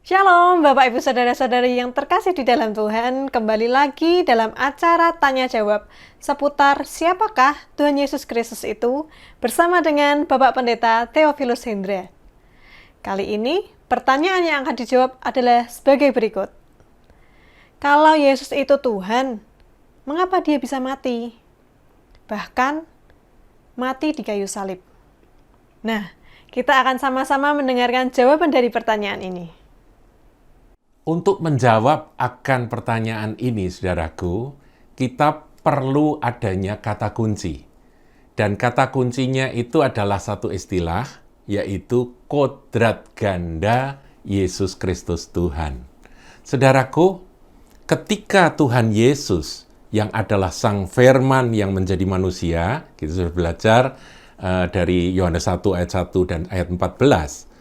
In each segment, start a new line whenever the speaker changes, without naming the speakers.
Shalom Bapak Ibu Saudara-saudari yang terkasih di dalam Tuhan, kembali lagi dalam acara Tanya Jawab seputar siapakah Tuhan Yesus Kristus itu bersama dengan Bapak Pendeta Theophilus Hendra. Kali ini pertanyaan yang akan dijawab adalah sebagai berikut. Kalau Yesus itu Tuhan, mengapa dia bisa mati? Bahkan mati di kayu salib. Nah, kita akan sama-sama mendengarkan jawaban dari pertanyaan ini.
Untuk menjawab akan pertanyaan ini, saudaraku, kita perlu adanya kata kunci. Dan kata kuncinya itu adalah satu istilah, yaitu kodrat ganda Yesus Kristus Tuhan. Saudaraku, ketika Tuhan Yesus yang adalah Sang Firman yang menjadi manusia, kita sudah belajar dari Yohanes 1 ayat 1 dan ayat 14,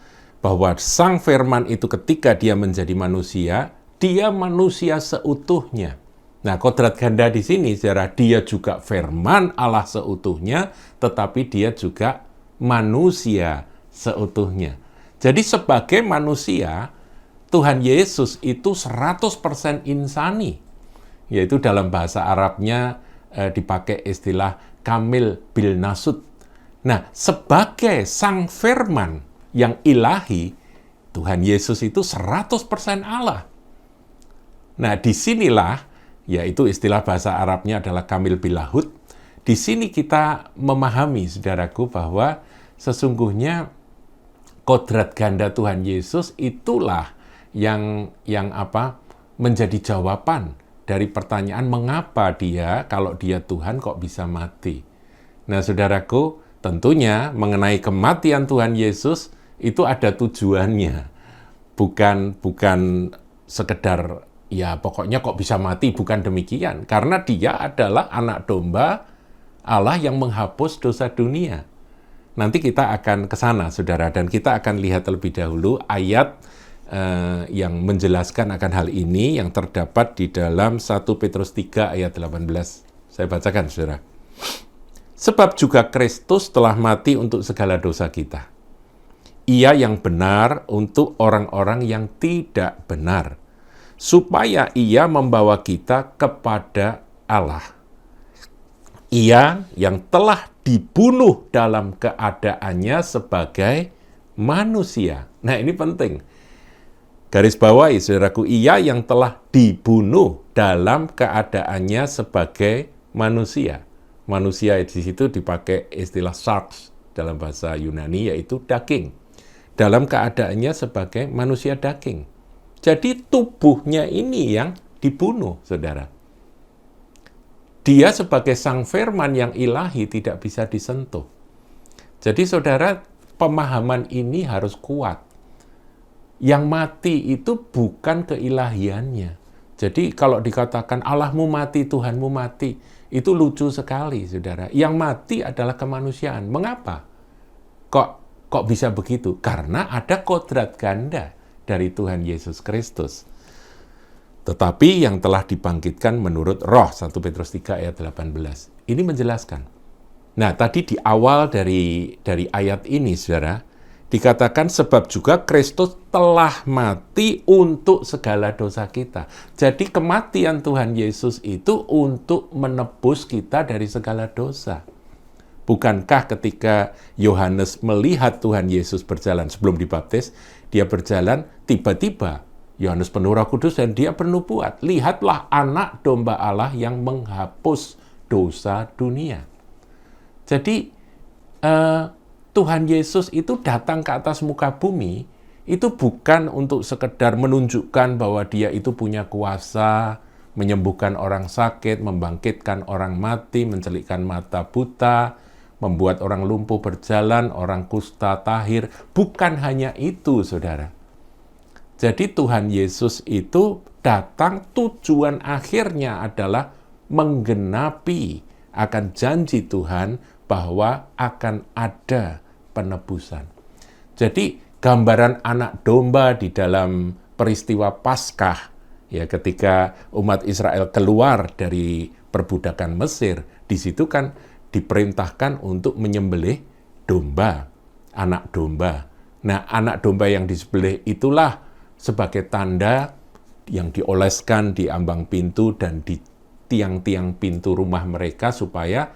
bahwa Sang Firman itu ketika dia menjadi manusia, dia manusia seutuhnya. Nah, kodrat ganda di sini, saudara, dia juga Firman Allah seutuhnya, tetapi dia juga manusia seutuhnya. Jadi sebagai manusia, Tuhan Yesus itu 100% insani. Yaitu dalam bahasa Arabnya dipakai istilah kamil bil nasut. Nah, sebagai Sang Firman yang ilahi, Tuhan Yesus itu 100% Allah. Nah, disinilah, yaitu istilah bahasa Arabnya adalah kamil bilahut, di sini kita memahami, saudaraku, bahwa sesungguhnya kodrat ganda Tuhan Yesus itulah yang menjadi jawaban dari pertanyaan mengapa dia, kalau dia Tuhan, kok bisa mati. Nah, saudaraku, tentunya mengenai kematian Tuhan Yesus itu ada tujuannya, bukan sekedar ya pokoknya kok bisa mati, bukan demikian, karena dia adalah anak domba Allah yang menghapus dosa dunia. Nanti kita akan ke sana, saudara, dan kita akan lihat terlebih dahulu ayat yang menjelaskan akan hal ini yang terdapat di dalam 1 Petrus 3 ayat 18. Saya bacakan, saudara. Sebab juga Kristus telah mati untuk segala dosa kita. Ia yang benar untuk orang-orang yang tidak benar, supaya ia membawa kita kepada Allah. Ia yang telah dibunuh dalam keadaannya sebagai manusia. Nah, ini penting. Garis bawahi, saudaraku, ia yang telah dibunuh dalam keadaannya sebagai manusia. Manusia di situ dipakai istilah sarx dalam bahasa Yunani, yaitu daging. Dalam keadaannya sebagai manusia daging. Jadi tubuhnya ini yang dibunuh, saudara. Dia sebagai Sang Firman yang ilahi tidak bisa disentuh. Jadi, saudara, pemahaman ini harus kuat. Yang mati itu bukan keilahiannya. Jadi, kalau dikatakan Allahmu mati, Tuhanmu mati, itu lucu sekali, saudara. Yang mati adalah kemanusiaan. Mengapa? Kok bisa begitu? Karena ada kodrat ganda dari Tuhan Yesus Kristus. Tetapi yang telah dibangkitkan menurut Roh, 1 Petrus 3 ayat 18. Ini menjelaskan. Nah, tadi di awal dari ayat ini, saudara, dikatakan sebab juga Kristus telah mati untuk segala dosa kita. Jadi kematian Tuhan Yesus itu untuk menebus kita dari segala dosa. Bukankah ketika Yohanes melihat Tuhan Yesus berjalan sebelum dibaptis, dia berjalan, tiba-tiba Yohanes penuh Roh Kudus dan dia bernubuat, lihatlah anak domba Allah yang menghapus dosa dunia. Jadi Tuhan Yesus itu datang ke atas muka bumi, itu bukan untuk sekedar menunjukkan bahwa dia itu punya kuasa, menyembuhkan orang sakit, membangkitkan orang mati, mencelikkan mata buta, membuat orang lumpuh berjalan, orang kusta tahir. Bukan hanya itu, saudara. Jadi Tuhan Yesus itu datang, tujuan akhirnya adalah menggenapi akan janji Tuhan bahwa akan ada penebusan. Jadi gambaran anak domba di dalam peristiwa Paskah, ya, ketika umat Israel keluar dari perbudakan Mesir, di situ kan diperintahkan untuk menyembelih domba, anak domba. Nah, anak domba yang disembelih itulah sebagai tanda yang dioleskan di ambang pintu dan di tiang-tiang pintu rumah mereka supaya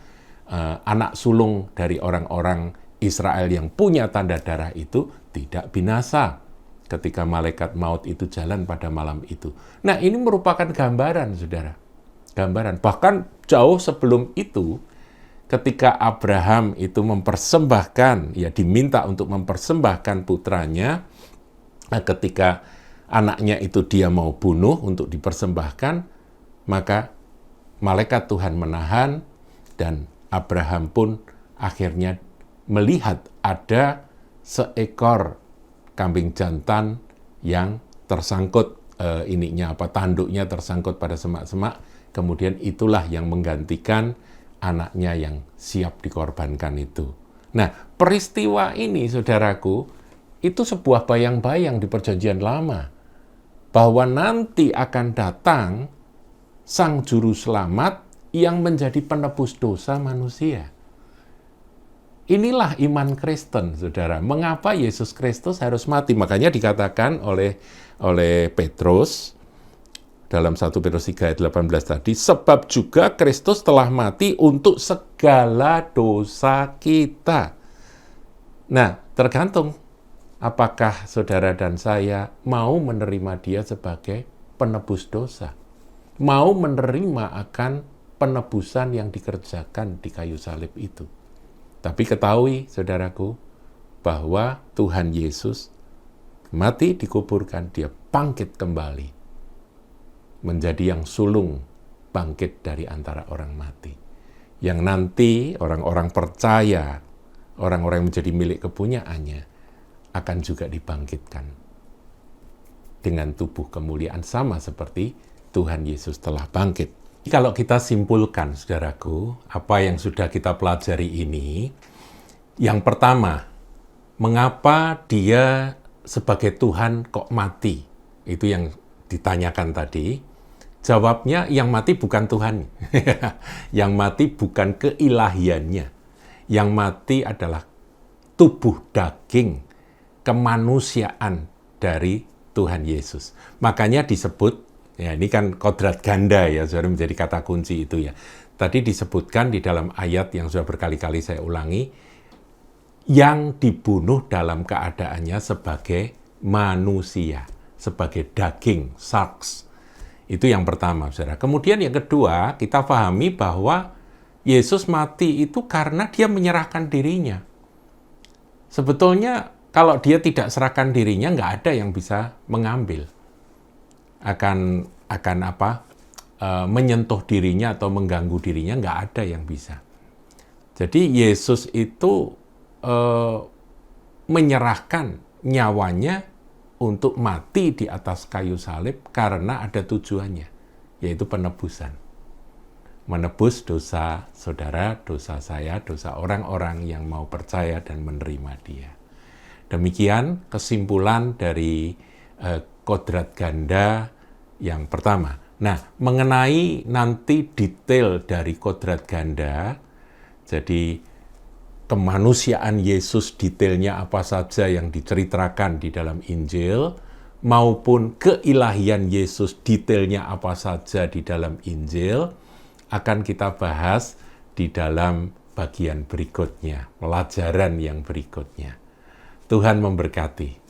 anak sulung dari orang-orang Israel yang punya tanda darah itu tidak binasa ketika malaikat maut itu jalan pada malam itu. Nah, ini merupakan gambaran, saudara. Gambaran. Bahkan jauh sebelum itu, ketika Abraham itu mempersembahkan, ya diminta untuk mempersembahkan putranya, ketika anaknya itu dia mau bunuh untuk dipersembahkan, maka malaikat Tuhan menahan dan Abraham pun akhirnya melihat ada seekor kambing jantan yang tersangkut tanduknya tersangkut pada semak-semak, kemudian itulah yang menggantikan anaknya yang siap dikorbankan itu. Nah, peristiwa ini, saudaraku, itu sebuah bayang-bayang di Perjanjian Lama, bahwa nanti akan datang Sang Juru Selamat yang menjadi penebus dosa manusia. Inilah iman Kristen, saudara. Mengapa Yesus Kristus harus mati? Makanya dikatakan oleh Petrus dalam 1 Petrus 3 ayat 18 tadi, sebab juga Kristus telah mati untuk segala dosa kita. Nah, tergantung apakah saudara dan saya mau menerima dia sebagai penebus dosa. Mau menerima akan penebusan yang dikerjakan di kayu salib itu. Tapi ketahui, saudaraku, bahwa Tuhan Yesus mati, dikuburkan, dia bangkit kembali, menjadi yang sulung bangkit dari antara orang mati. Yang nanti orang-orang percaya, orang-orang yang menjadi milik kepunyaannya, akan juga dibangkitkan dengan tubuh kemuliaan sama seperti Tuhan Yesus telah bangkit. Kalau kita simpulkan, saudaraku, apa yang sudah kita pelajari ini, yang pertama, mengapa dia sebagai Tuhan kok mati? Itu yang ditanyakan tadi. Jawabnya, yang mati bukan Tuhan. Yang mati bukan keilahiannya. Yang mati adalah tubuh daging, kemanusiaan dari Tuhan Yesus. Makanya disebut, ya, ini kan kodrat ganda ya, saudara, menjadi kata kunci itu ya. Tadi disebutkan di dalam ayat yang sudah berkali-kali saya ulangi, yang dibunuh dalam keadaannya sebagai manusia, sebagai daging, sarx. Itu yang pertama, saudara. Kemudian yang kedua, kita pahami bahwa Yesus mati itu karena dia menyerahkan dirinya. Sebetulnya kalau dia tidak serahkan dirinya, nggak ada yang bisa mengambil. Akan menyentuh dirinya atau mengganggu dirinya, nggak ada yang bisa. Jadi Yesus itu menyerahkan nyawanya untuk mati di atas kayu salib karena ada tujuannya, yaitu penebusan. Menebus dosa saudara, dosa saya, dosa orang-orang yang mau percaya dan menerima dia. Demikian kesimpulan dari kodrat ganda yang pertama. Nah, mengenai nanti detail dari kodrat ganda, jadi kemanusiaan Yesus detailnya apa saja yang diceritakan di dalam Injil, maupun keilahian Yesus detailnya apa saja di dalam Injil, akan kita bahas di dalam bagian berikutnya, pelajaran yang berikutnya. Tuhan memberkati.